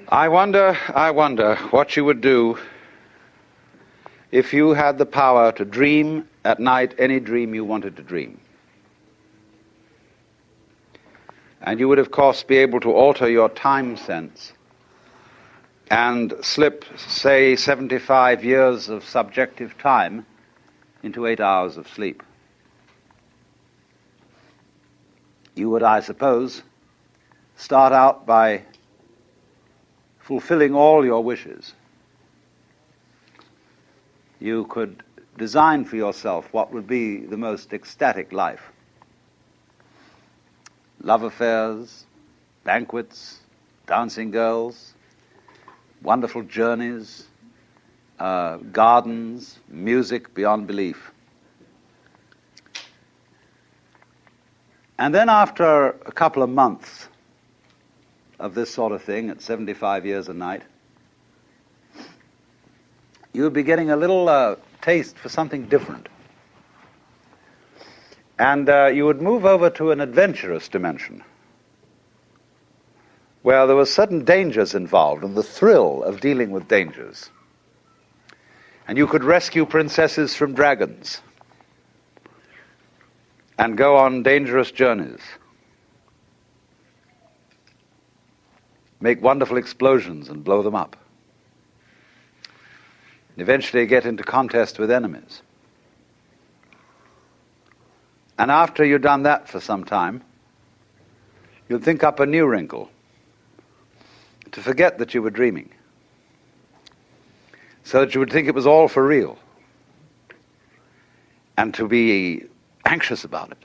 I wonder what you would do if you had the power to dream at night any dream you wanted to dream. And you would, of course, be able to alter your time sense and slip, say, 75 years of subjective time into 8 hours of sleep. You would, I suppose, start out by fulfilling all your wishes. You could design for yourself what would be the most ecstatic life. Love affairs, banquets, dancing girls, wonderful journeys, gardens, music beyond belief. And then after a couple of months of this sort of thing at 75 years a night, you would be getting a little taste for something different. And you would move over to an adventurous dimension where there were certain dangers involved and the thrill of dealing with dangers. And you could rescue princesses from dragons and go on dangerous journeys, make wonderful explosions and blow them up, and eventually get into contest with enemies. And after you've done that for some time, you'd think up a new wrinkle to forget that you were dreaming, so that you would think it was all for real, and to be anxious about it.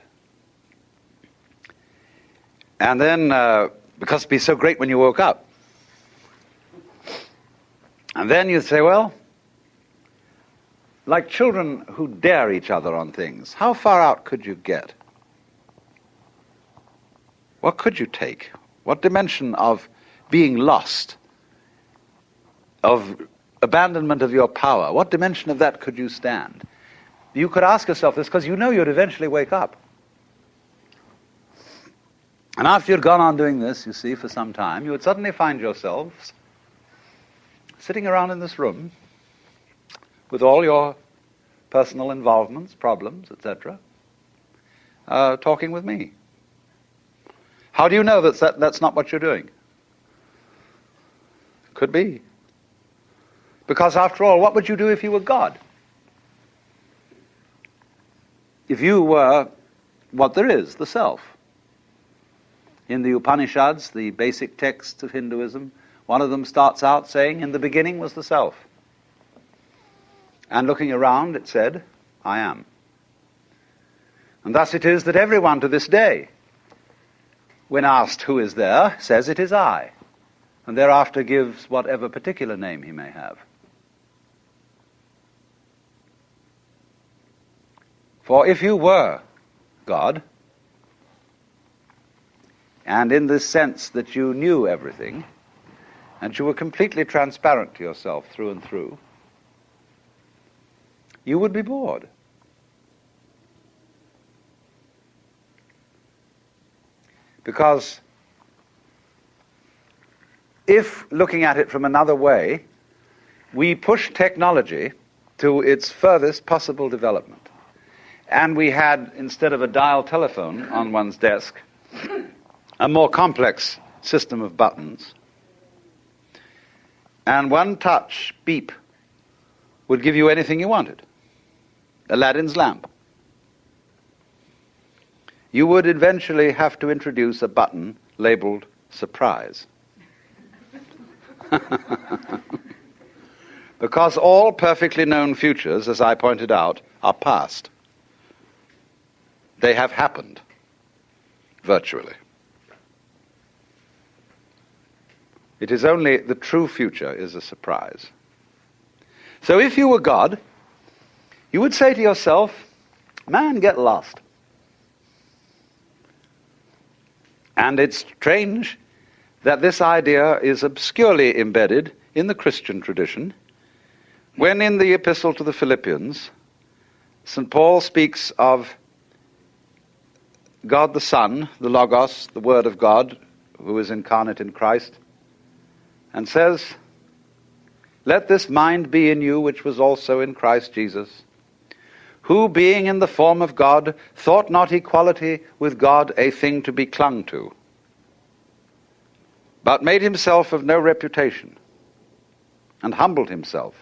And then, because it'd be so great when you woke up, and then you'd say, well, like children who dare each other on things, how far out could you get? What could you take? What dimension of being lost, of abandonment of your power, what dimension of that could you stand? You could ask yourself this because you know you'd eventually wake up. And after you'd gone on doing this, you see, for some time, you would suddenly find yourselves sitting around in this room with all your personal involvements, problems, etc., talking with me. How do you know that's not what you're doing? Could be. Because after all, what would you do if you were God? If you were what there is, the self. In the Upanishads, the basic texts of Hinduism, one of them starts out saying, in the beginning was the self. And looking around, it said, I am. And thus it is that everyone to this day, when asked who is there, says it is I, and thereafter gives whatever particular name he may have. For if you were God, and in this sense that you knew everything, and you were completely transparent to yourself through and through, you would be bored. Because if, looking at it from another way, we push technology to its furthest possible development, and we had, instead of a dial telephone on one's desk, a more complex system of buttons, and one touch beep would give you anything you wanted, Aladdin's lamp, you would eventually have to introduce a button labeled surprise. Because all perfectly known futures, as I pointed out, are past. They have happened, virtually. It is only the true future is a surprise. So if you were God, you would say to yourself, man, get lost. And it's strange that this idea is obscurely embedded in the Christian tradition, when in the Epistle to the Philippians, St. Paul speaks of God the Son, the Logos, the Word of God, who is incarnate in Christ, and says, "Let this mind be in you which was also in Christ Jesus, who, being in the form of God, thought not equality with God a thing to be clung to, but made himself of no reputation, and humbled himself,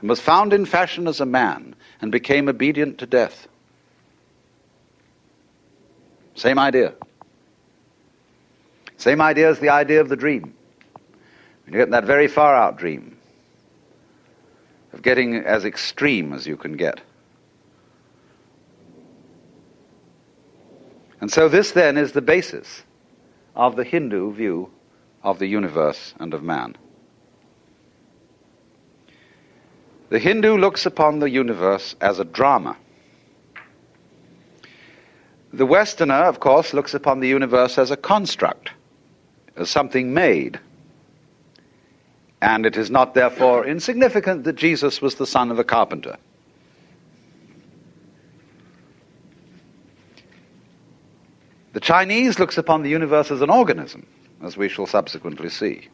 and was found in fashion as a man, and became obedient to death." Same idea. Same idea as the idea of the dream. You get that very far out dream of getting as extreme as you can get. And so this then is the basis of the Hindu view of the universe and of man. The Hindu looks upon the universe as a drama. The Westerner, of course, looks upon the universe as a construct, as something made. And it is not therefore insignificant that Jesus was the son of a carpenter. The Chinese looks upon the universe as an organism, as we shall subsequently see.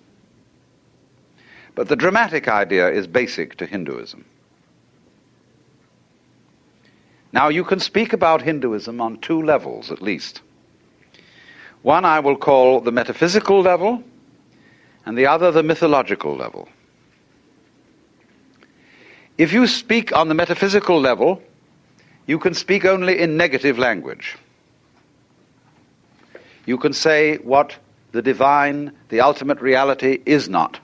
But the dramatic idea is basic to Hinduism. Now, you can speak about Hinduism on two levels, at least. One I will call the metaphysical level, and the other the mythological level. If you speak on the metaphysical level, you can speak only in negative language. You can say what the divine, the ultimate reality, is not.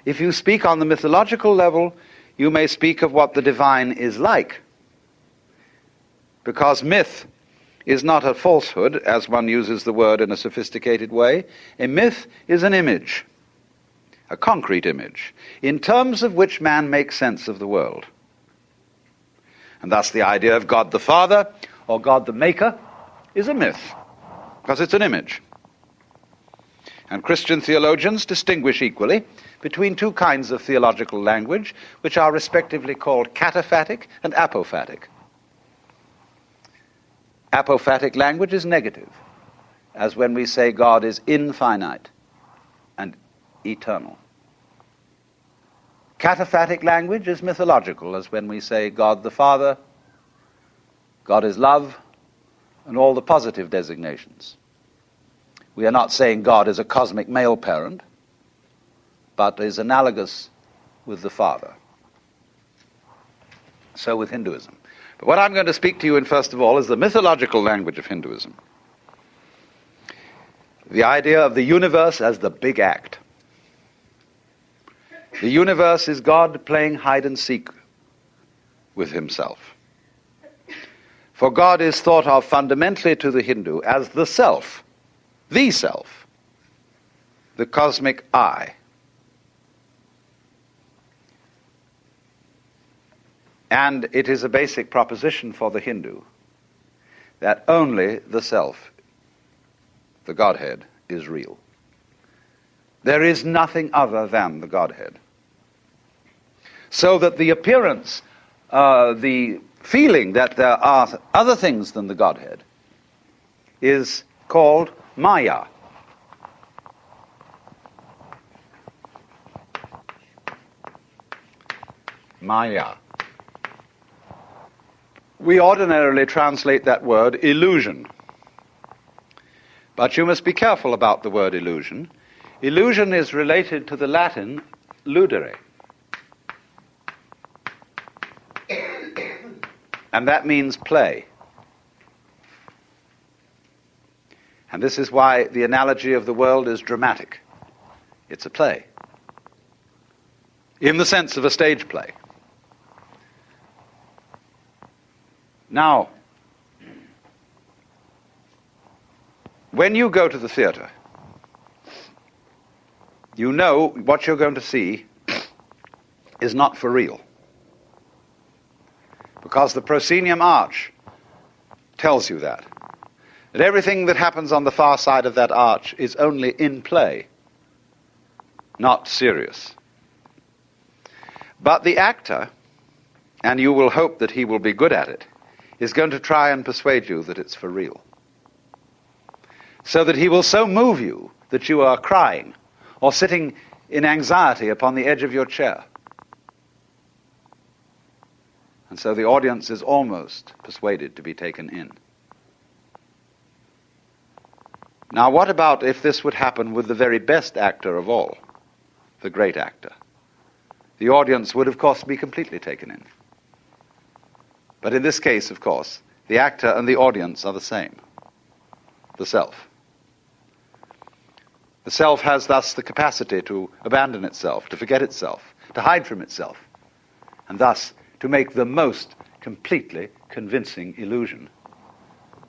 If you speak on the mythological level, you may speak of what the divine is like. Because myth is not a falsehood, as one uses the word in a sophisticated way. A myth is an image, a concrete image, in terms of which man makes sense of the world. And thus the idea of God the Father, or God the Maker, is a myth, because it's an image. And Christian theologians distinguish equally between two kinds of theological language, which are respectively called cataphatic and apophatic. Apophatic language is negative, as when we say God is infinite and eternal. Cataphatic language is mythological, as when we say God the Father, God is love, and all the positive designations. We are not saying God is a cosmic male parent, but is analogous with the Father. So with Hinduism. But what I'm going to speak to you in, first of all, is the mythological language of Hinduism. The idea of the universe as the big act. The universe is God playing hide and seek with himself. For God is thought of fundamentally to the Hindu as the self, the cosmic I. And it is a basic proposition for the Hindu that only the self, the Godhead, is real. There is nothing other than the Godhead. So that the appearance, the feeling that there are other things than the Godhead is called Maya. Maya. We ordinarily translate that word illusion. But you must be careful about the word illusion. Illusion is related to the Latin ludere. And that means play. And this is why the analogy of the world is dramatic. It's a play. In the sense of a stage play. Now, when you go to the theater, you know what you're going to see is not for real. Because the proscenium arch tells you that. That everything that happens on the far side of that arch is only in play, not serious. But the actor, and you will hope that he will be good at it, is going to try and persuade you that it's for real. So that he will so move you that you are crying or sitting in anxiety upon the edge of your chair. And so the audience is almost persuaded to be taken in. Now, what about if this would happen with the very best actor of all, the great actor? The audience would, of course, be completely taken in. But in this case, of course, the actor and the audience are the same, the self. The self has thus the capacity to abandon itself, to forget itself, to hide from itself, and thus to make the most completely convincing illusion,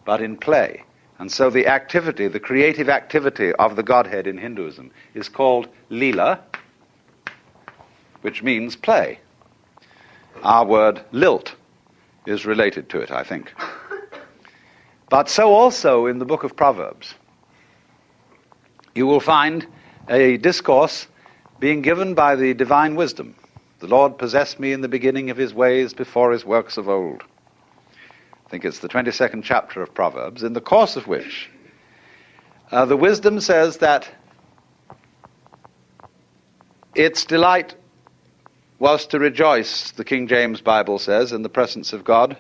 but in play. And so the activity, the creative activity of the Godhead in Hinduism is called Lila, which means play. Our word lilt is related to it, I think. But so also in the book of Proverbs, you will find a discourse being given by the divine wisdom. The Lord possessed me in the beginning of his ways before his works of old. I think it's the 22nd chapter of Proverbs, in the course of which the wisdom says that its delight was to rejoice, the King James Bible says, in the presence of God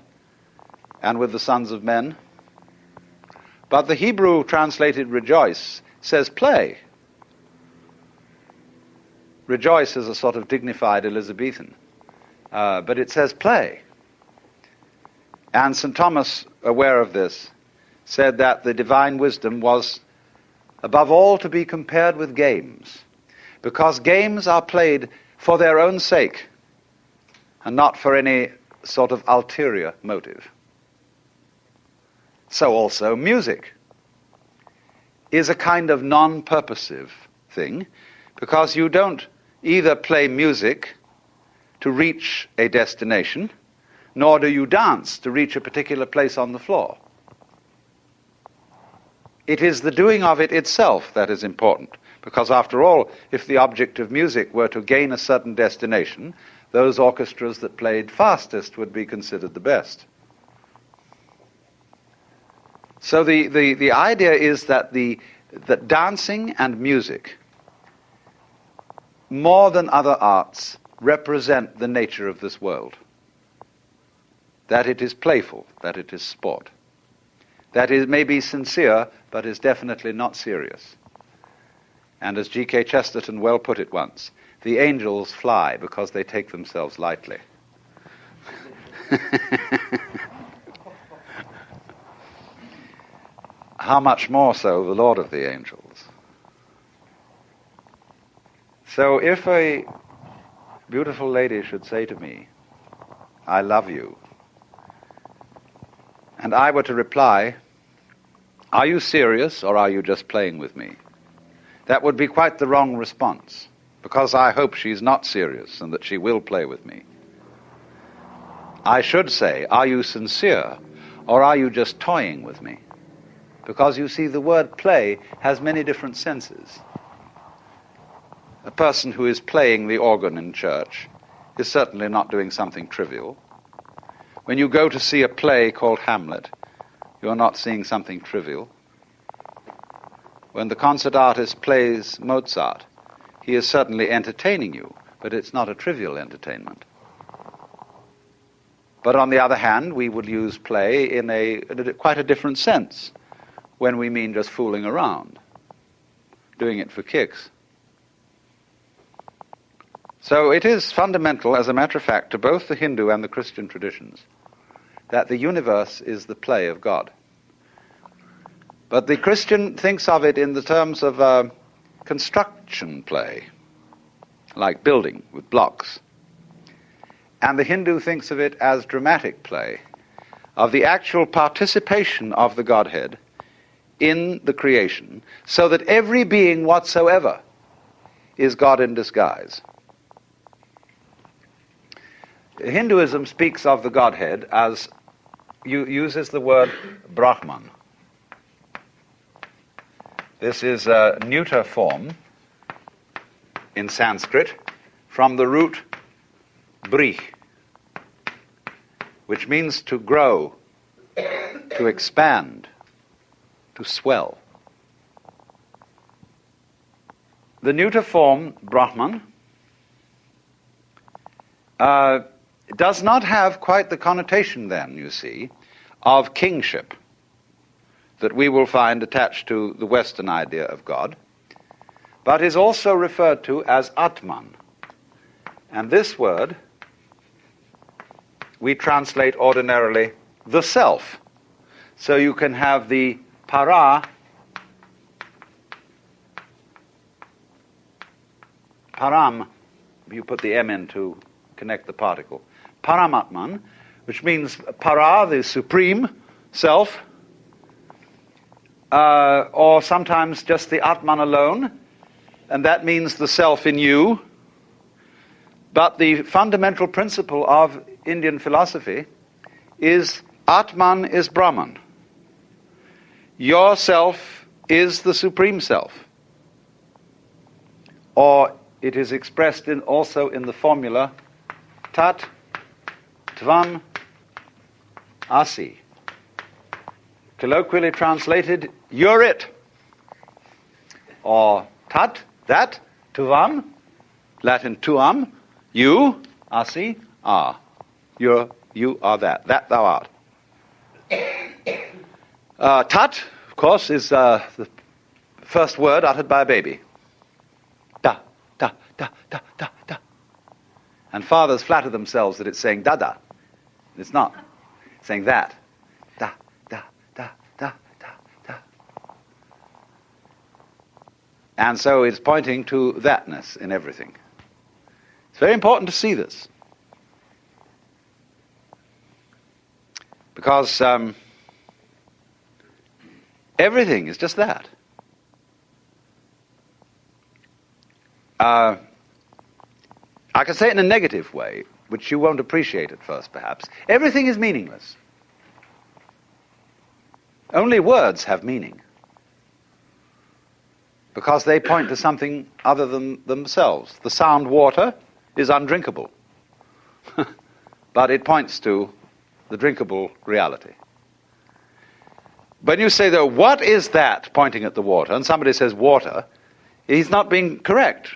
and with the sons of men. But the Hebrew translated rejoice says play. Rejoice is a sort of dignified Elizabethan, but it says play. And St. Thomas, aware of this, said that the divine wisdom was above all to be compared with games, because games are played for their own sake and not for any sort of ulterior motive. So also music is a kind of non-purposive thing, because you don't either play music to reach a destination, nor do you dance to reach a particular place on the floor. It is the doing of it itself that is important, because after all, if the object of music were to gain a certain destination, those orchestras that played fastest would be considered the best. So the idea is that that dancing and music, more than other arts, represent the nature of this world. That it is playful, that it is sport. That it may be sincere, but is definitely not serious. And as G.K. Chesterton well put it once, the angels fly because they take themselves lightly. How much more so the Lord of the angels? So if a beautiful lady should say to me, "I love you," and I were to reply, "Are you serious or are you just playing with me?" that would be quite the wrong response, because I hope she's not serious and that she will play with me. I should say, "Are you sincere or are you just toying with me?" Because you see, the word play has many different senses. A person who is playing the organ in church is certainly not doing something trivial. When you go to see a play called Hamlet, you're not seeing something trivial. When the concert artist plays Mozart, he is certainly entertaining you, but it's not a trivial entertainment. But on the other hand, we would use play in quite a different sense when we mean just fooling around, doing it for kicks. So it is fundamental, as a matter of fact, to both the Hindu and the Christian traditions, that the universe is the play of God. But the Christian thinks of it in the terms of construction play, like building with blocks. And the Hindu thinks of it as dramatic play, of the actual participation of the Godhead in the creation, so that every being whatsoever is God in disguise. Hinduism speaks of the Godhead as, uses the word Brahman. This is a neuter form in Sanskrit from the root brih, which means to grow, to expand, to swell. the neuter form Brahman does not have quite the connotation then, you see, of kingship that we will find attached to the Western idea of God, but is also referred to as Atman. And this word we translate ordinarily the self. So you can have the para, param, you put the M in to connect the particle, paramatman, which means para, the supreme self, or sometimes just the Atman alone, and that means the self in you. But the fundamental principle of Indian philosophy is Atman is Brahman. Your self is the supreme self. Or it is expressed also in the formula Tat Tvam Asi. Colloquially translated, you're it. Or Tat, that, Tvam, Latin tuam, you, Asi, are. You are that thou art. Tat, of course, is the first word uttered by a baby. Da, da, da, da, da, da. And fathers flatter themselves that it's saying da-da. It's not. It's saying that. Da, da, da, da, da, da. And so it's pointing to thatness in everything. It's very important to see this. Because everything is just that. I can say it in a negative way, which you won't appreciate at first, perhaps. Everything is meaningless. Only words have meaning, because they point to something other than themselves. The sound water is undrinkable, but it points to the drinkable reality. When you say, though, what is that, pointing at the water, and somebody says water, he's not being correct,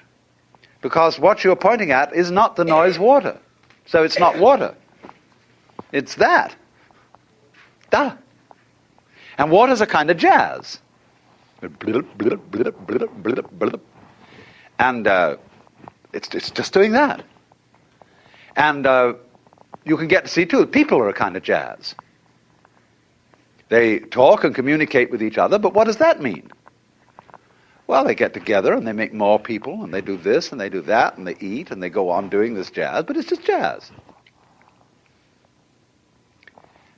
because what you're pointing at is not the noise water. So it's not water. It's that. Da. And water's a kind of jazz. And it's just doing that. And you can get to see, too, people are a kind of jazz. They talk and communicate with each other, but what does that mean? Well, they get together and they make more people, and they do this and they do that, and they eat and they go on doing this jazz, but it's just jazz.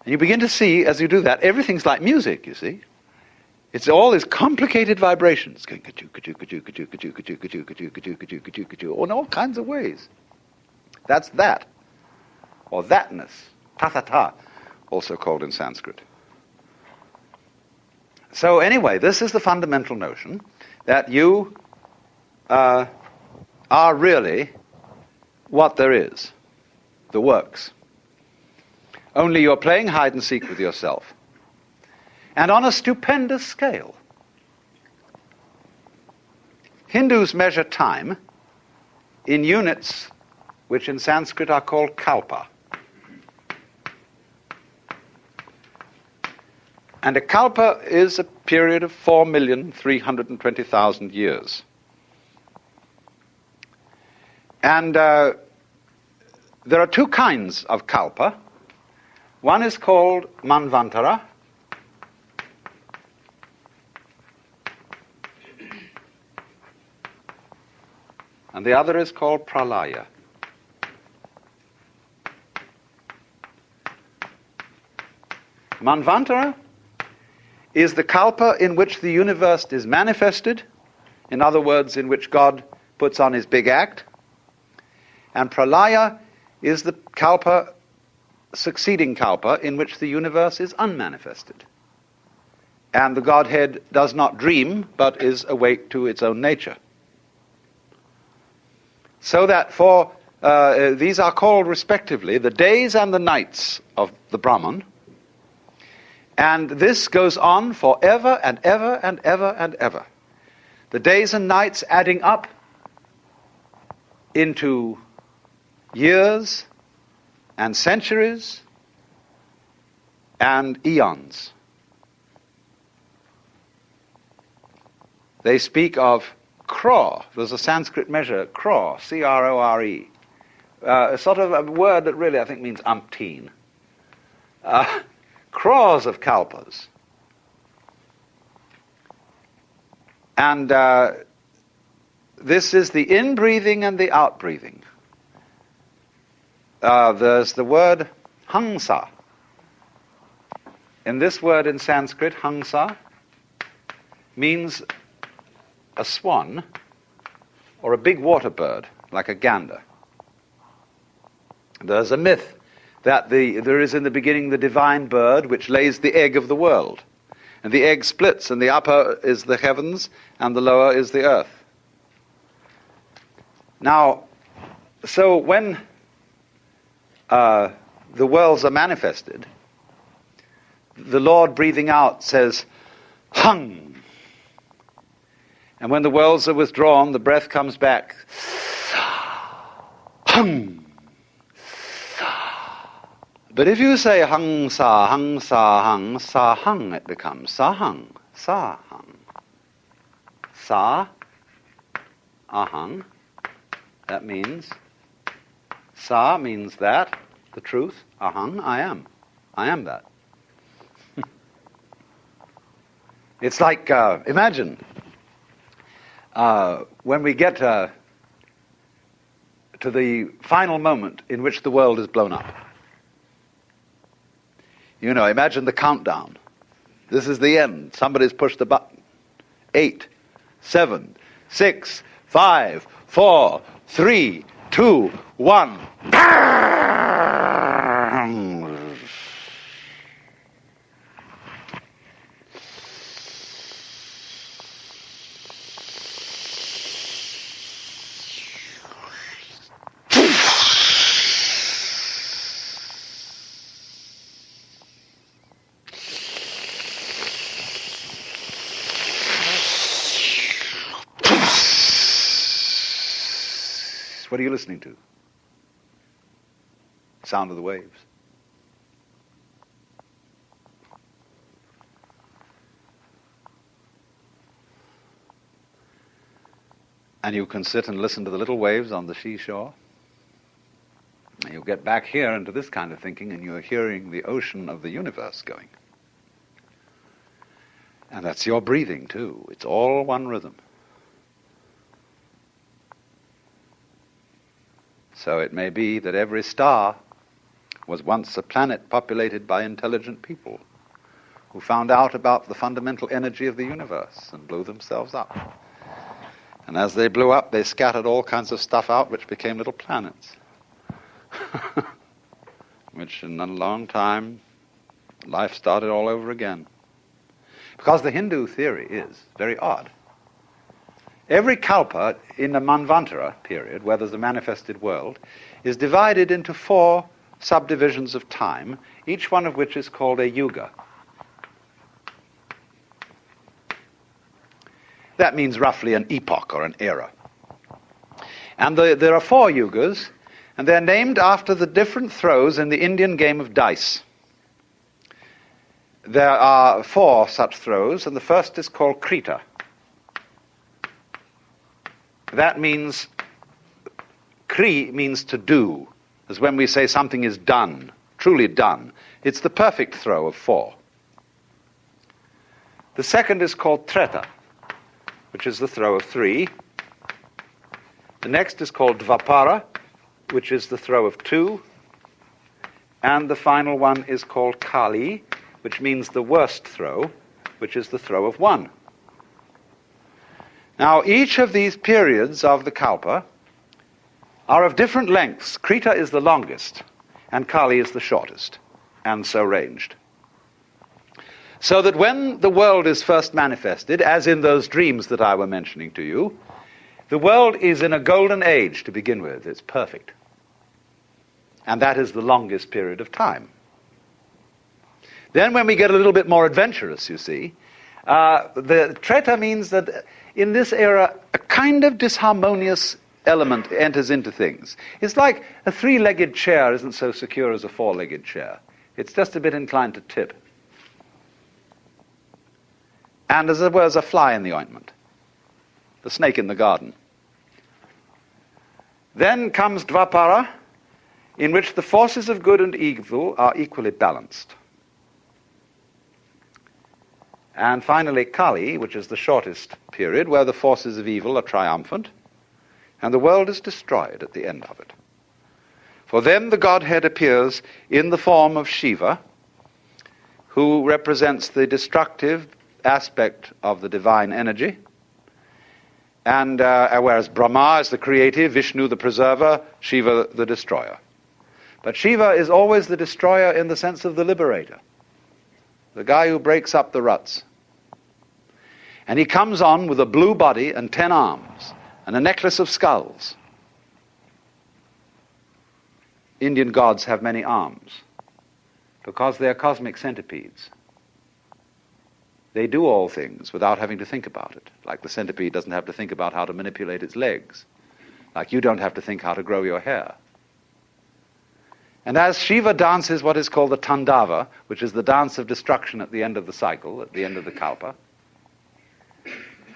And you begin to see, as you do that, everything's like music, you see. It's all these complicated vibrations, going ka-choo, ka-choo, ka-choo, ka-choo, ka-choo, ka-choo, ka-choo, ka-choo, ka-choo, ka-choo, ka-choo, ka-choo, in all kinds of ways. That's that, or thatness, ta-ta-ta, also called in Sanskrit. So anyway, this is the fundamental notion that you are really what there is, the works. Only you're playing hide and seek with yourself. And on a stupendous scale. Hindus measure time in units which in Sanskrit are called kalpa. And a kalpa is a period of 4,320,000 years. And there are two kinds of kalpa. One is called manvantara, and the other is called pralaya. Manvantara is the kalpa in which the universe is manifested, in other words, in which God puts on his big act. And pralaya is the kalpa, succeeding kalpa, in which the universe is unmanifested. And the Godhead does not dream, but is awake to its own nature. So that these are called respectively the days and the nights of the Brahman. And this goes on forever and ever and ever and ever. the days and nights adding up into years and centuries and eons. They speak of crore. There's a Sanskrit measure, crore, C-R-O-R-E. A sort of a word that really I think means umpteen. Crores of kalpas. And this is the in-breathing and the out-breathing. There's the word hangsa. And this word in Sanskrit, hangsa, means a swan or a big water bird, like a gander. There's a myth that there is in the beginning the divine bird which lays the egg of the world. And the egg splits, and the upper is the heavens, and the lower is the earth. Now, so when the worlds are manifested, the Lord breathing out says, hung. And when the worlds are withdrawn, the breath comes back, hung. But if you say hung sa, hung sa, hung, sa hung, it becomes sa hung, sa hung. Sa, ahang, that means, sa means that, the truth, ahang, I am that. It's like, imagine, when we get to the final moment in which the world is blown up. You know, imagine the countdown. This is the end. Somebody's pushed the button. 8, 7, 6, 5, 4, 3, 2, 1. What are you listening to? Sound of the waves. And you can sit and listen to the little waves on the seashore. And you'll get back here into this kind of thinking, and you're hearing the ocean of the universe going. And that's your breathing too. It's all one rhythm. So it may be that every star was once a planet populated by intelligent people who found out about the fundamental energy of the universe and blew themselves up. And as they blew up, they scattered all kinds of stuff out which became little planets. Which in a long time, life started all over again. Because the Hindu theory is very odd. Every kalpa in the Manvantara period, where there's a manifested world, is divided into 4 subdivisions of time, each one of which is called a yuga. That means roughly an epoch or an era. And there are 4 yugas, and they're named after the different throws in the Indian game of dice. There are 4 such throws, and the first is called Krita. That means, Kri means to do, as when we say something is done, truly done. It's the perfect throw of 4. The second is called Treta, which is the throw of 3. The next is called Dvapara, which is the throw of 2. And the final one is called Kali, which means the worst throw, which is the throw of 1. Now, each of these periods of the kalpa are of different lengths. Krita is the longest, and Kali is the shortest, and so ranged. So that when the world is first manifested, as in those dreams that I were mentioning to you, the world is in a golden age to begin with. It's perfect. And that is the longest period of time. Then when we get a little bit more adventurous, you see, The Treta means that in this era, a kind of disharmonious element enters into things. It's like a three-legged chair isn't so secure as a four-legged chair. It's just a bit inclined to tip. And as it were, as a fly in the ointment, the snake in the garden. Then comes Dvapara, in which the forces of good and evil are equally balanced. And finally Kali, which is the shortest period, where the forces of evil are triumphant, and the world is destroyed at the end of it. For then the Godhead appears in the form of Shiva, who represents the destructive aspect of the divine energy, and whereas Brahma is the creative, Vishnu the preserver, Shiva the destroyer. But Shiva is always the destroyer in the sense of the liberator, the guy who breaks up the ruts. And he comes on with a blue body and 10 arms and a necklace of skulls. Indian gods have many arms because they are cosmic centipedes. They do all things without having to think about it. Like the centipede doesn't have to think about how to manipulate its legs. Like you don't have to think how to grow your hair. And as Shiva dances what is called the Tandava, which is the dance of destruction at the end of the cycle, at the end of the Kalpa,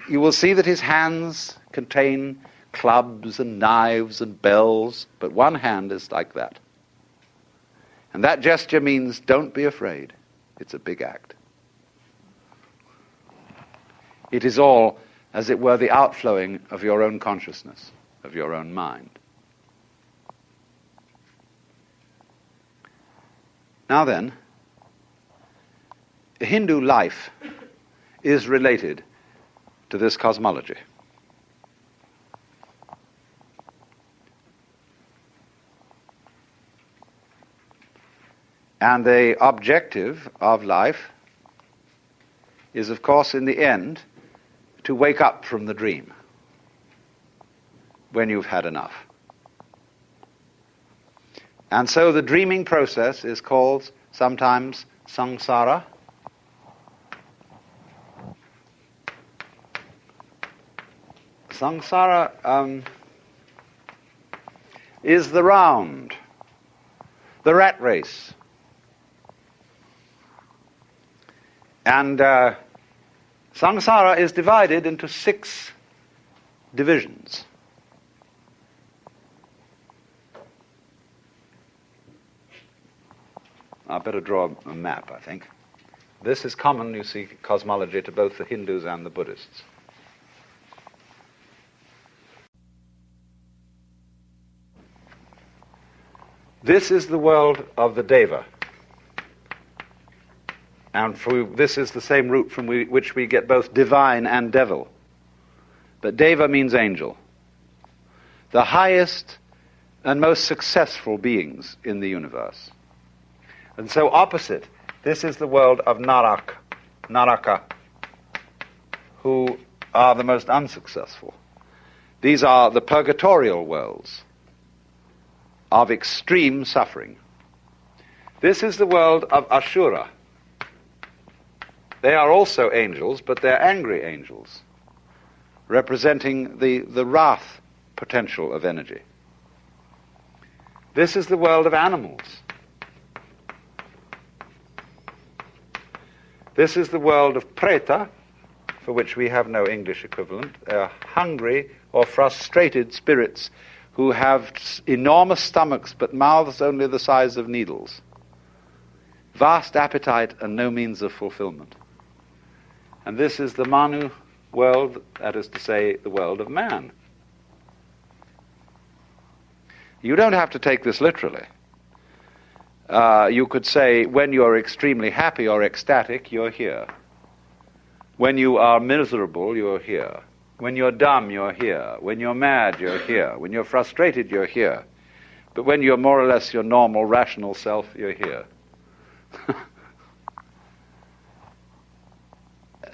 you will see that his hands contain clubs and knives and bells, but one hand is like that. And that gesture means don't be afraid. It's a big act. It is all, as it were, the outflowing of your own consciousness, of your own mind. Now then, Hindu life is related to this cosmology. And the objective of life is, of course, in the end, to wake up from the dream when you've had enough. And so the dreaming process is called sometimes samsara. Samsara is the round, the rat race. And samsara is divided into 6 divisions. I better draw a map, I think. This is common, you see, cosmology to both the Hindus and the Buddhists. This is the world of the Deva. And this is the same root from which we get both divine and devil. But Deva means angel. The highest and most successful beings in the universe. And so opposite, this is the world of Naraka, who are the most unsuccessful. These are the purgatorial worlds of extreme suffering. This is the world of Ashura. They are also angels, but they're angry angels, representing the wrath potential of energy. This is the world of animals. This is the world of preta, for which we have no English equivalent. They're hungry or frustrated spirits who have enormous stomachs but mouths only the size of needles. Vast appetite and no means of fulfillment. And this is the Manu world, that is to say, the world of man. You don't have to take this literally. You could say, when you're extremely happy or ecstatic, you're here. When you are miserable, you're here. When you're dumb, you're here. When you're mad, you're here. When you're frustrated, you're here. But when you're more or less your normal, rational self, you're here.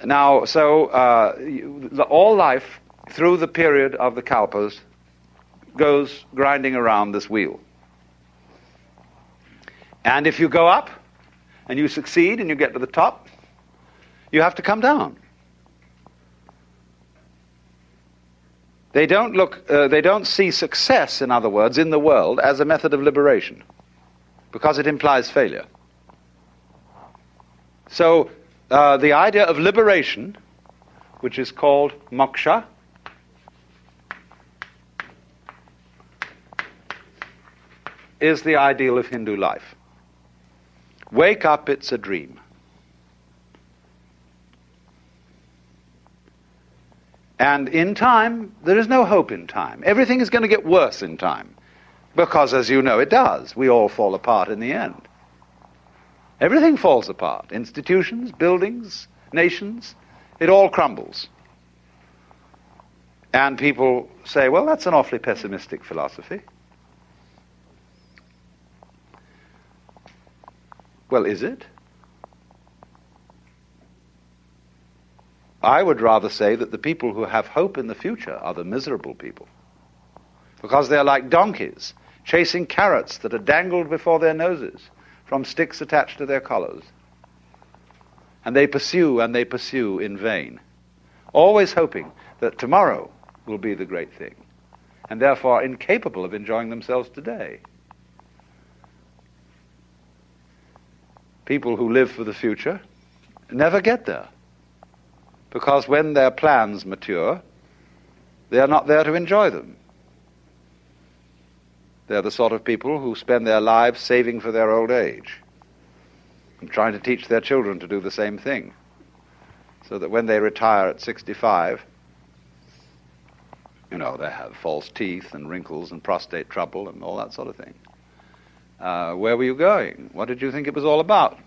Now, so all life, through the period of the kalpas, goes grinding around this wheel. And if you go up, and you succeed, and you get to the top, you have to come down. They don't see success, in other words, in the world as a method of liberation, because it implies failure. So the idea of liberation, which is called moksha, is the ideal of Hindu life. Wake up, it's a dream. And in time, there is no hope in time. Everything is going to get worse in time. Because, as you know, it does. We all fall apart in the end. Everything falls apart. Institutions, buildings, nations, it all crumbles. And people say, well, that's an awfully pessimistic philosophy. Well, is it? I would rather say that the people who have hope in the future are the miserable people. Because they're like donkeys, chasing carrots that are dangled before their noses from sticks attached to their collars. And they pursue in vain, always hoping that tomorrow will be the great thing, and therefore incapable of enjoying themselves today. People who live for the future never get there, because when their plans mature, they are not there to enjoy them. They're the sort of people who spend their lives saving for their old age and trying to teach their children to do the same thing, so that when they retire at 65, they have false teeth and wrinkles and prostate trouble and all that sort of thing. Where were you going? What did you think it was all about?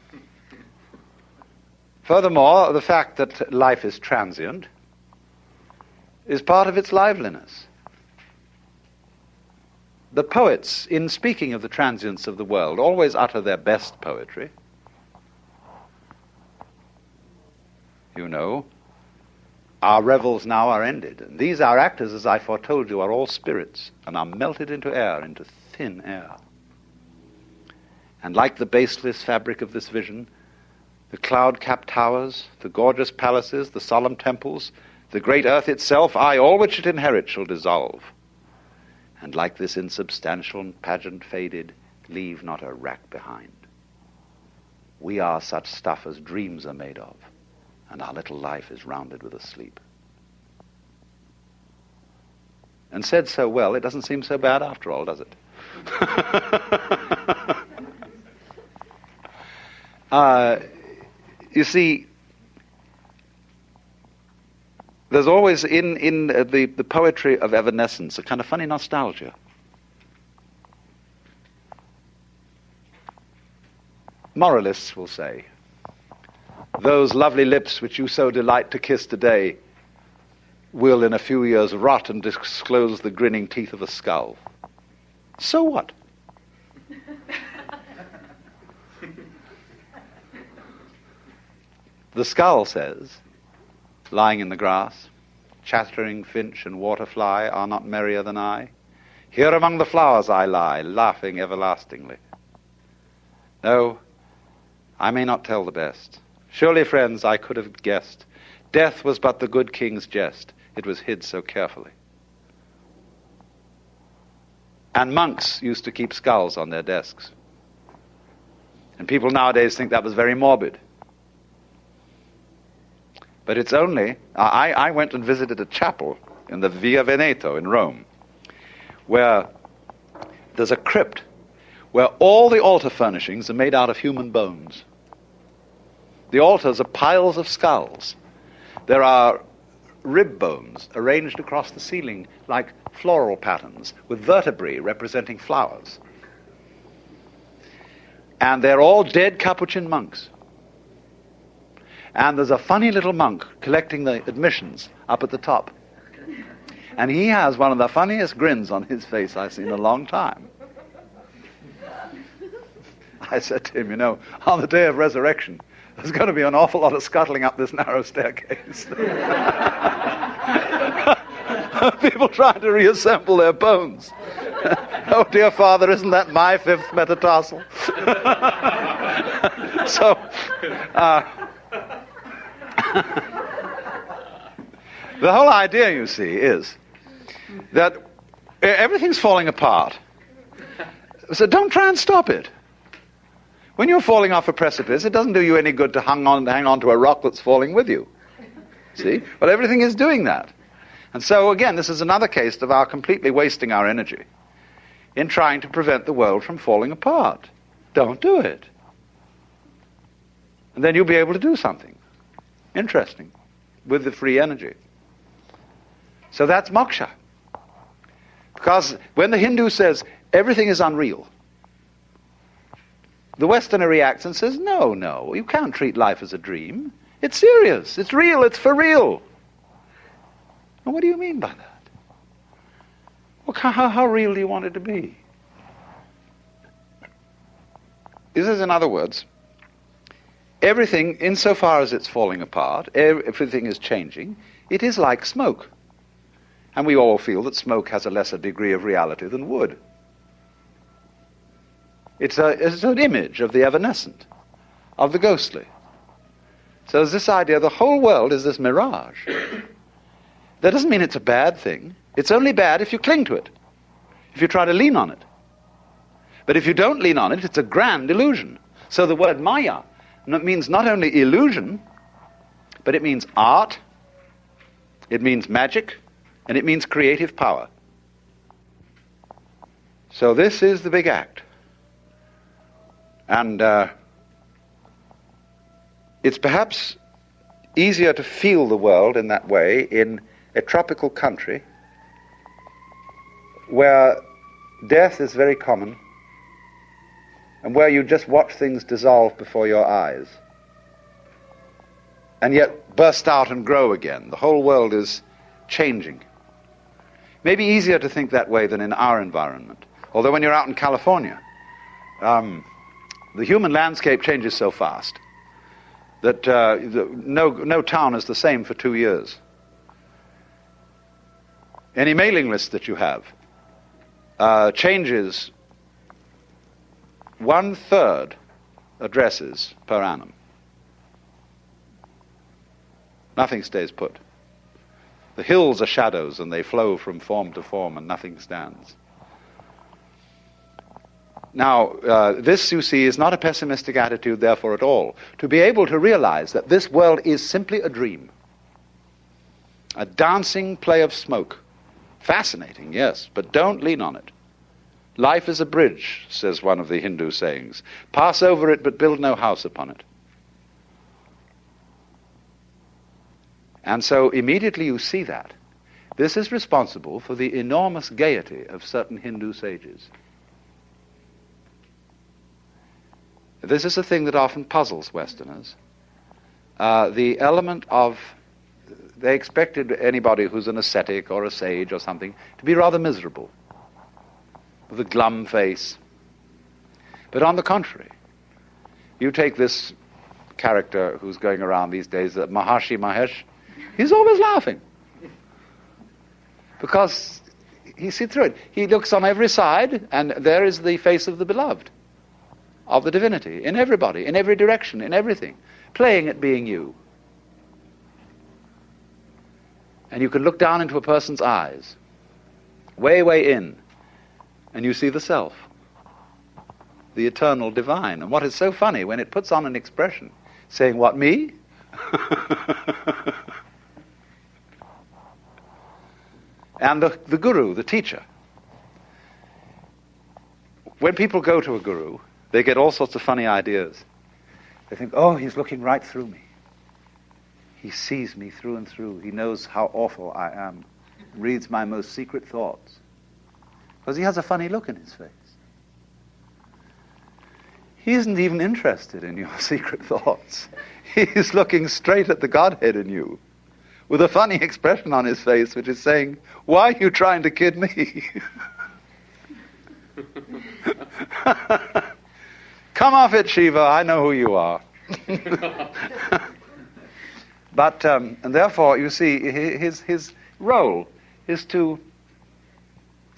Furthermore, the fact that life is transient is part of its liveliness. The poets, in speaking of the transience of the world, always utter their best poetry. Our revels now are ended, and these our actors, as I foretold you, are all spirits, and are melted into air, into thin air. And like the baseless fabric of this vision, the cloud-capped towers, the gorgeous palaces, the solemn temples, the great earth itself, aye, all which it inherits shall dissolve. And like this insubstantial pageant faded, leave not a rack behind. We are such stuff as dreams are made of, and our little life is rounded with a sleep. And said so well, it doesn't seem so bad after all, does it? You see, there's always in the poetry of evanescence a kind of funny nostalgia. Moralists will say, those lovely lips which you so delight to kiss today will in a few years rot and disclose the grinning teeth of a skull. So what? The skull says, lying in the grass, chattering finch and waterfly are not merrier than I. Here among the flowers I lie, laughing everlastingly. No, I may not tell the best. Surely, friends, I could have guessed. Death was but the good king's jest. It was hid so carefully. And monks used to keep skulls on their desks. And people nowadays think that was very morbid. But it's only, I went and visited a chapel in the Via Veneto in Rome, where there's a crypt where all the altar furnishings are made out of human bones. The altars are piles of skulls. There are rib bones arranged across the ceiling like floral patterns with vertebrae representing flowers. And they're all dead Capuchin monks. And there's a funny little monk collecting the admissions up at the top. And he has one of the funniest grins on his face I've seen in a long time. I said to him, on the day of resurrection, there's going to be an awful lot of scuttling up this narrow staircase. People trying to reassemble their bones. Oh, dear Father, isn't that my fifth metatarsal? So, the whole idea, you see, is that everything's falling apart. So don't try and stop it. When you're falling off a precipice, it doesn't do you any good to hang on to a rock that's falling with you. See? Well, everything is doing that. And so, again, this is another case of our completely wasting our energy in trying to prevent the world from falling apart. Don't do it. And then you'll be able to do something interesting with the free energy. So that's moksha. Because when the Hindu says everything is unreal, the Westerner reacts and says, no, you can't treat life as a dream. It's serious, it's real, it's for real. And what do you mean by that? Well, how real do you want it to be? This is, in other words, everything, insofar as it's falling apart, everything is changing, it is like smoke. And we all feel that smoke has a lesser degree of reality than wood. It's an image of the evanescent, of the ghostly. So there's this idea the whole world is this mirage. That doesn't mean it's a bad thing. It's only bad if you cling to it, if you try to lean on it. But if you don't lean on it, it's a grand illusion. So the word maya means not only illusion, but it means art, it means magic, and it means creative power. So this is the big act. And it's perhaps easier to feel the world in that way in a tropical country where death is very common and where you just watch things dissolve before your eyes and yet burst out and grow again. The whole world is changing. Maybe easier to think that way than in our environment. Although when you're out in California, the human landscape changes so fast that no town is the same for 2 years. Any mailing list that you have changes 1/3 addresses per annum. Nothing stays put. The hills are shadows and they flow from form to form and nothing stands. Now, this, you see, is not a pessimistic attitude, therefore, at all. To be able to realize that this world is simply a dream, a dancing play of smoke. Fascinating, yes, but don't lean on it. Life is a bridge, says one of the Hindu sayings. Pass over it, but build no house upon it. And so immediately you see that. This is responsible for the enormous gaiety of certain Hindu sages. This is a thing that often puzzles Westerners. The element of, they expected anybody who's an ascetic or a sage or something to be rather miserable, with a glum face. But on the contrary, you take this character who's going around these days, Maharshi Mahesh, he's always laughing. Because he sees through it. He looks on every side, and there is the face of the beloved, of the divinity, in everybody, in every direction, in everything, playing at being you. And you can look down into a person's eyes, way, way in, and you see the self, the eternal divine. And what is so funny, when it puts on an expression, saying, what, me? And the guru, the teacher. When people go to a guru, they get all sorts of funny ideas. They think, oh, he's looking right through me. He sees me through and through. He knows how awful I am. Reads my most secret thoughts. Because he has a funny look in his face. He isn't even interested in your secret thoughts. He's looking straight at the Godhead in you, with a funny expression on his face, which is saying, why are you trying to kid me? Come off it, Shiva, I know who you are. But, and therefore, you see, his role is to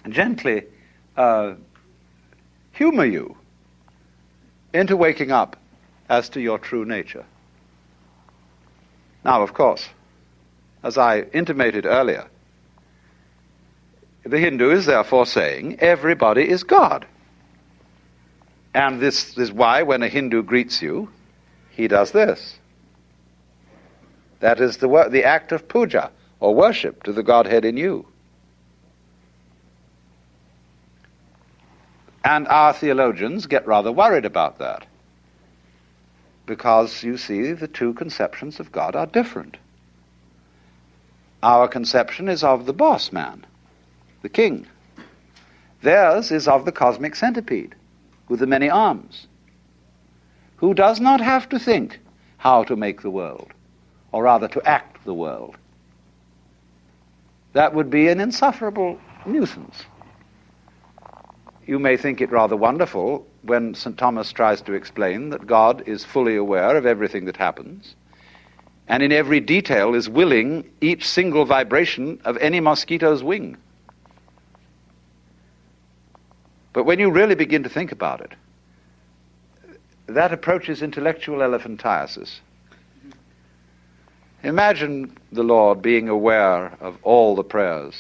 gently humor you into waking up as to your true nature. Now, of course, as I intimated earlier, The Hindu is therefore saying everybody is God. And this is why when a Hindu greets you, he does this. That is the act of puja, or worship to the Godhead in you. And our theologians get rather worried about that, because, you see, the two conceptions of God are different. Our conception is of the boss man, the king. Theirs is of the cosmic centipede, with the many arms, who does not have to think how to make the world, or rather to act the world. That would be an insufferable nuisance. You may think it rather wonderful when St. Thomas tries to explain that God is fully aware of everything that happens, and in every detail is willing each single vibration of any mosquito's wing. But when you really begin to think about it, that approaches intellectual elephantiasis. Imagine the Lord being aware of all the prayers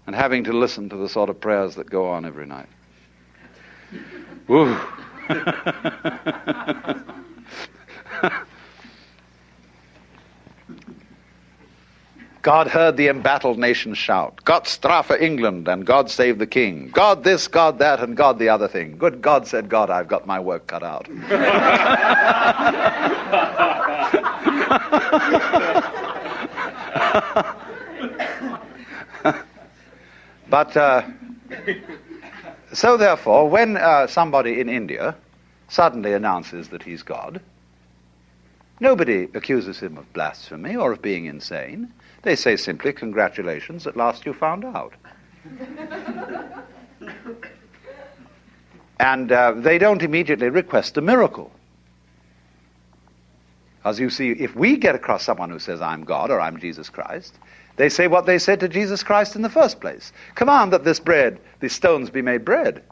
and having to listen to the sort of prayers that go on every night. Woo! God heard the embattled nation shout, "Gott strafe England," and "God save the king." God this, God that, and God the other thing. Good God, said God, I've got my work cut out. But, so therefore, when somebody in India suddenly announces that he's God, nobody accuses him of blasphemy or of being insane. They say simply, "Congratulations, at last you found out." And they don't immediately request a miracle. As you see, if we get across someone who says, "I'm God," or "I'm Jesus Christ," they say what they said to Jesus Christ in the first place. "Command that this bread, these stones be made bread."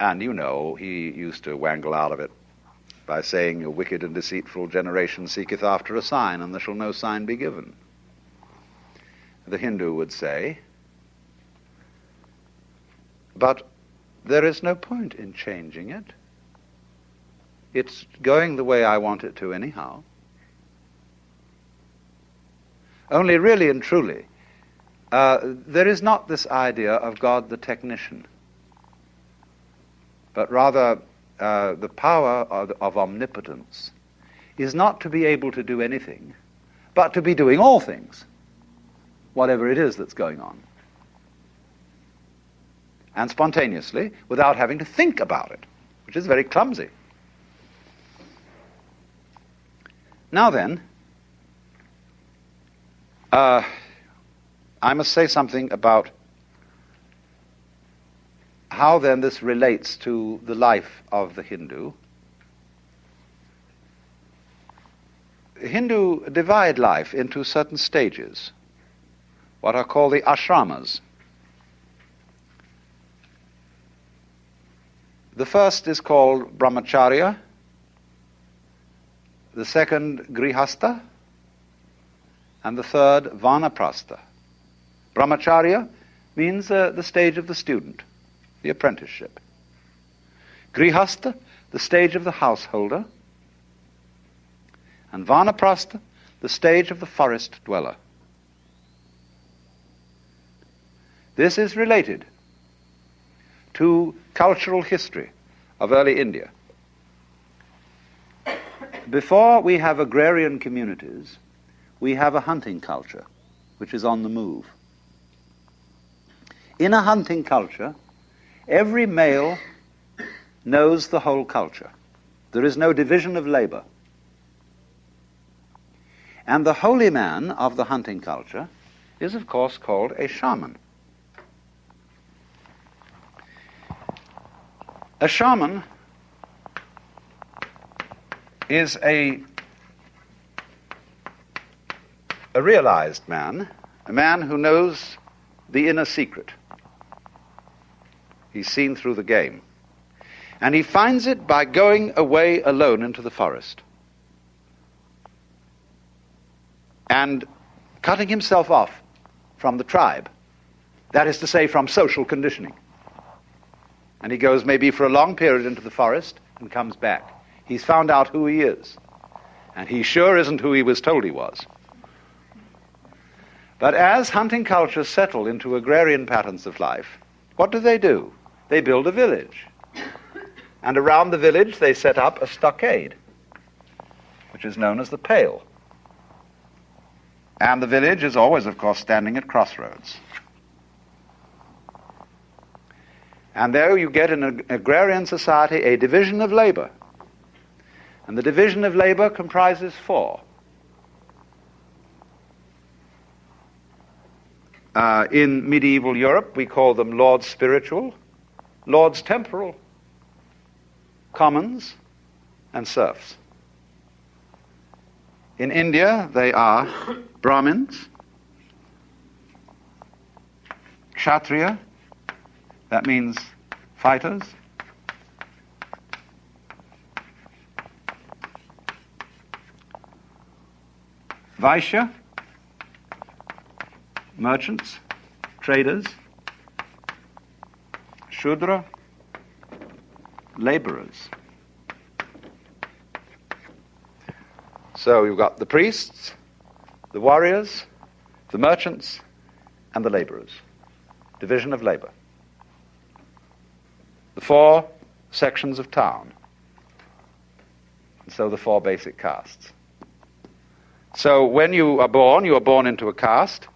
And you know, he used to wangle out of it by saying, "A wicked and deceitful generation seeketh after a sign, and there shall no sign be given." The Hindu would say, "But there is no point in changing it. It's going the way I want it to anyhow." Only really and truly, there is not this idea of God the technician, but rather the power of omnipotence is not to be able to do anything, but to be doing all things, whatever it is that's going on, and spontaneously, without having to think about it, which is very clumsy. Now then, I must say something about how then this relates to the life of the Hindu. Hindu divide life into certain stages, what are called the ashramas. The first is called brahmacharya, the second grihastha, and the third vanaprastha. Brahmacharya means the stage of the student, the apprenticeship. Grihastha, the stage of the householder. And vanaprastha, the stage of the forest dweller. This is related to cultural history of early India. Before we have agrarian communities, we have a hunting culture, which is on the move. In a hunting culture, every male knows the whole culture. There is no division of labor. And the holy man of the hunting culture is, of course, called a shaman. A shaman is a realized man, a man who knows the inner secret. He's seen through the game. And he finds it by going away alone into the forest and cutting himself off from the tribe. That is to say, from social conditioning. And he goes maybe for a long period into the forest and comes back. He's found out who he is. And he sure isn't who he was told he was. But as hunting cultures settle into agrarian patterns of life, what do? They build a village. And around the village they set up a stockade, which is known as the pale. And the village is always, of course, standing at crossroads. And there you get in an agrarian society a division of labor. And the division of labor comprises four. In medieval Europe, we call them lords spiritual, lords temporal, commons, and serfs. In India, they are Brahmins, Kshatriya, that means fighters, Vaishya, merchants, traders, Shudra, laborers. So you've got the priests, the warriors, the merchants, and the laborers. Division of labor. The four sections of town. And so the four basic castes. So when you are born into a caste,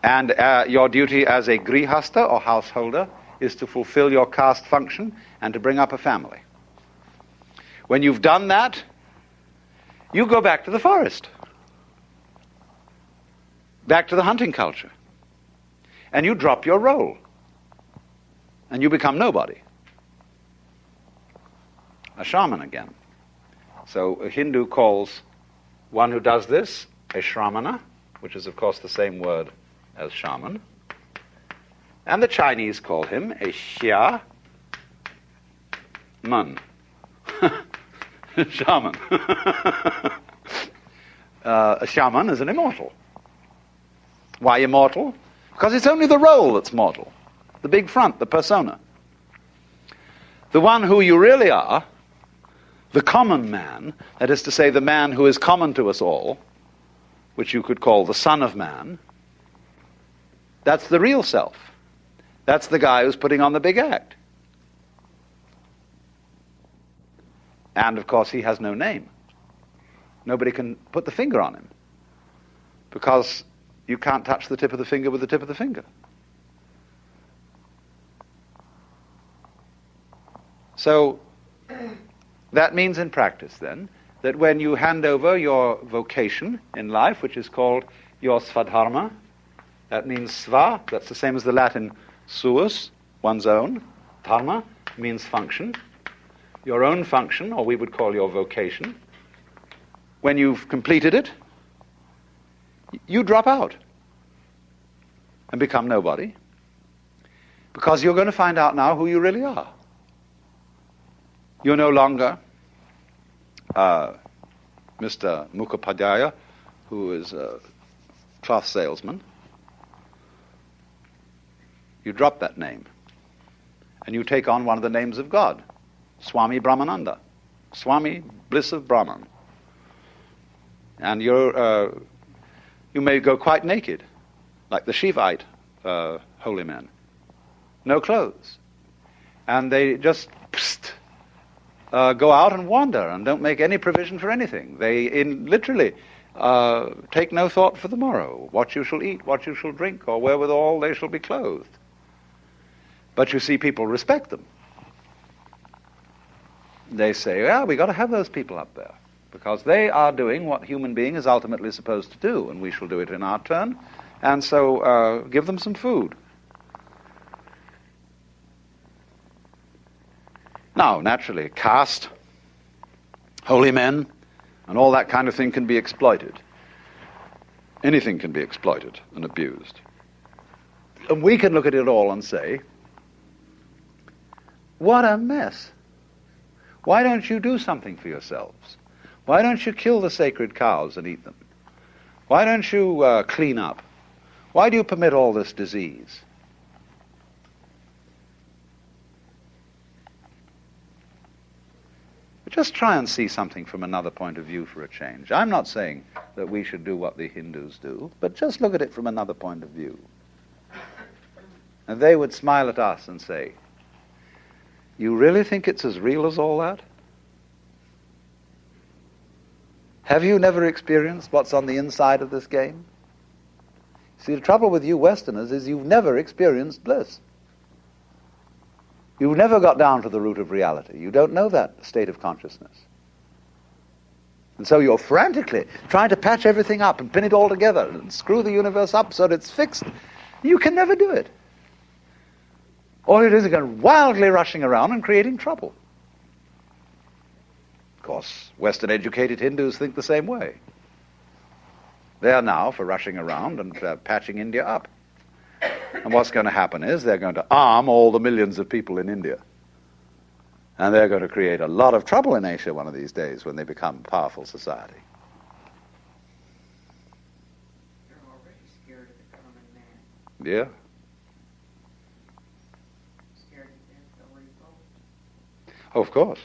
and your duty as a grihasta or householder is to fulfill your caste function and to bring up a family. When you've done that, you go back to the forest, back to the hunting culture, and you drop your role, and you become nobody. A shaman again. So a Hindu calls one who does this a shramana, which is of course the same word as shaman. And the Chinese call him a xia man. Shaman. A shaman is an immortal. Why immortal? Because it's only the role that's mortal. The big front, the persona. The one who you really are, the common man, that is to say the man who is common to us all, which you could call the Son of Man, that's the real self. That's the guy who's putting on the big act. And of course he has no name. Nobody can put the finger on him, because you can't touch the tip of the finger with the tip of the finger. So that means in practice then that when you hand over your vocation in life, which is called your svadharma, that means sva, that's the same as the Latin suus, one's own. Dharma means function. Your own function, or we would call your vocation. When you've completed it, you drop out and become nobody, because you're going to find out now who you really are. You're no longer Mr. Mukhopadhyaya, who is a cloth salesman. You drop that name, and you take on one of the names of God, Swami Brahmananda, Swami, bliss of Brahman. And you may go quite naked, like the Shivite holy men. No clothes. And they just go out and wander and don't make any provision for anything. They literally take no thought for the morrow, what you shall eat, what you shall drink, or wherewithal they shall be clothed. But you see, people respect them. They say, yeah, we got to have those people up there, because they are doing what human being is ultimately supposed to do, and we shall do it in our turn, and so give them some food. Now, naturally, caste, holy men, and all that kind of thing can be exploited. Anything can be exploited and abused. And we can look at it all and say, what a mess. Why don't you do something for yourselves? Why don't you kill the sacred cows and eat them? Why don't you clean up? Why do you permit all this disease? Just try and see something from another point of view for a change. I'm not saying that we should do what the Hindus do, but just look at it from another point of view. And they would smile at us and say, "You really think it's as real as all that? Have you never experienced what's on the inside of this game? See, the trouble with you Westerners is you've never experienced bliss. You've never got down to the root of reality. You don't know that state of consciousness. And so you're frantically trying to patch everything up and pin it all together and screw the universe up so that it's fixed. You can never do it. All it is going wildly rushing around and creating trouble. Of course, Western-educated Hindus think the same way. They are now for rushing around and patching India up. And what's going to happen is they're going to arm all the millions of people in India. And they're going to create a lot of trouble in Asia one of these days when they become a powerful society. They're already scared of the common man. Yeah. Scared of death, the revolt. Oh, of course.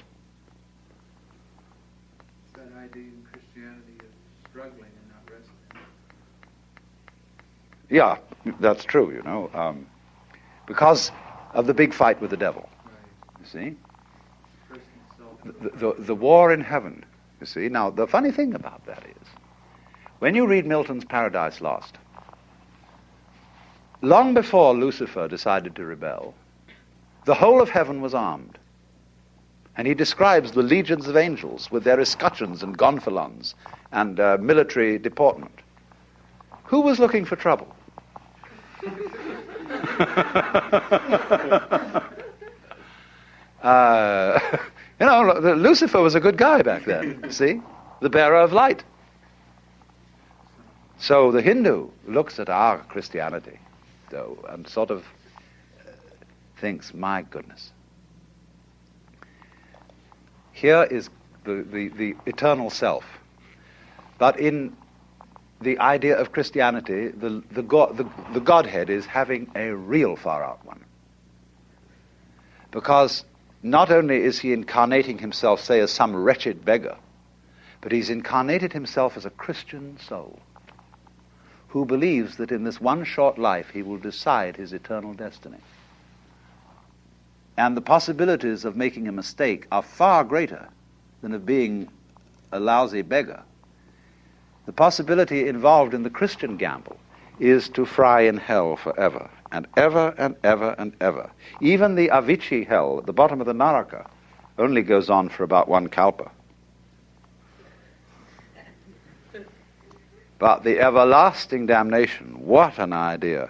That idea in Christianity of struggling and not wrestling. Yeah, that's true, you know, because of the big fight with the devil. Right. You see? First The war in heaven, you see. Now, the funny thing about that is, when you read Milton's Paradise Lost, long before Lucifer decided to rebel, the whole of heaven was armed. And he describes the legions of angels with their escutcheons and gonfalons and military deportment. Who was looking for trouble? Lucifer was a good guy back then, see? The bearer of light. So the Hindu looks at our Christianity, though, and sort of thinks, my goodness. Here is the eternal self. But in the idea of Christianity, the Godhead is having a real far-out one. Because not only is he incarnating himself, say, as some wretched beggar, but he's incarnated himself as a Christian soul who believes that in this one short life he will decide his eternal destiny. And the possibilities of making a mistake are far greater than of being a lousy beggar. The possibility involved in the Christian gamble is to fry in hell forever, and ever and ever and ever. Even the Avicii hell at the bottom of the Naraka only goes on for about one kalpa. But the everlasting damnation, what an idea.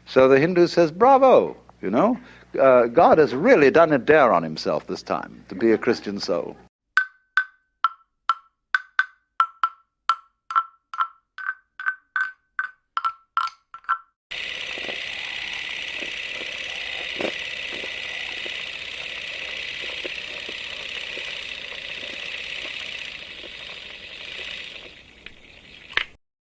So the Hindu says, bravo, you know, God has really done a dare on himself this time to be a Christian soul.